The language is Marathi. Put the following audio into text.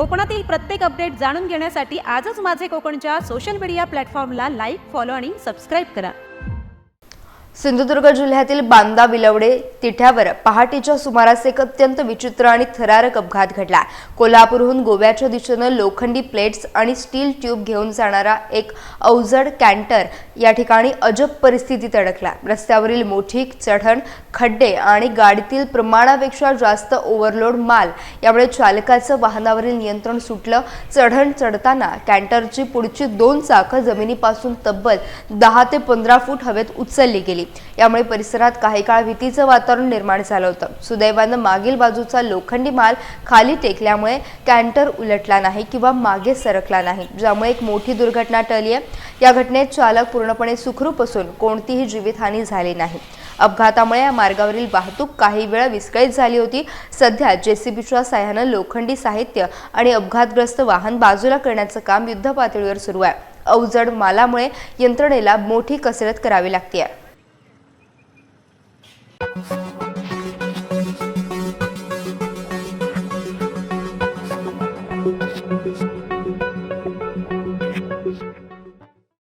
कोकणातील प्रत्येक अपडेट जाणून घेण्यासाठी आजच माझे कोकणच्या सोशल मीडिया प्लॅटफॉर्मला लाईक, फॉलो आणि सबस्क्राईब करा। सिंधुदुर्ग जिल्ह्यातील बांदा विलवडे तिठ्यावर पहाटेच्या सुमारास एक अत्यंत विचित्र आणि थरारक अपघात घडला। कोल्हापूरहून गोव्याच्या दिशेने लोखंडी प्लेट्स आणि स्टील ट्यूब घेऊन जाणारा एक अवजड कॅन्टर या ठिकाणी अजब परिस्थितीत अडकला। रस्त्यावरील मोठी चढण, खड्डे आणि गाडीतील प्रमाणापेक्षा जास्त ओव्हरलोड माल यामुळे चालकाचं वाहनावरील नियंत्रण सुटलं। चढण चढताना कॅन्टरची पुढची 2 चाकं जमिनीपासून तब्बल 10 ते 15 फूट हवेत उचलली गेली। यामुळे परिसरात काही काळ भीतीचं वातावरण निर्माण झालं होतं। सुदैवानं मागील बाजूचा लोखंडी माल खाली टेकल्यामुळे कॅन्टर उलटला नाही किंवा मागे सरकला नाही, ज्यामुळे एक मोठी दुर्घटना टळली आहे। या घटनेत चालक पूर्णपणे सुखरूप असून कोणतीही जीवितहानी झाली नाही। अपघातामुळे या मार्गावरील वाहतूक काही वेळ विस्कळीत झाली होती। सध्या जेसीबीच्या सहाय्याने लोखंडी साहित्य आणि अपघातग्रस्त वाहन बाजूला करण्याचं काम युद्धपातळीवर सुरू आहे। अवजड मालामुळे यंत्रणेला मोठी कसरत करावी लागते।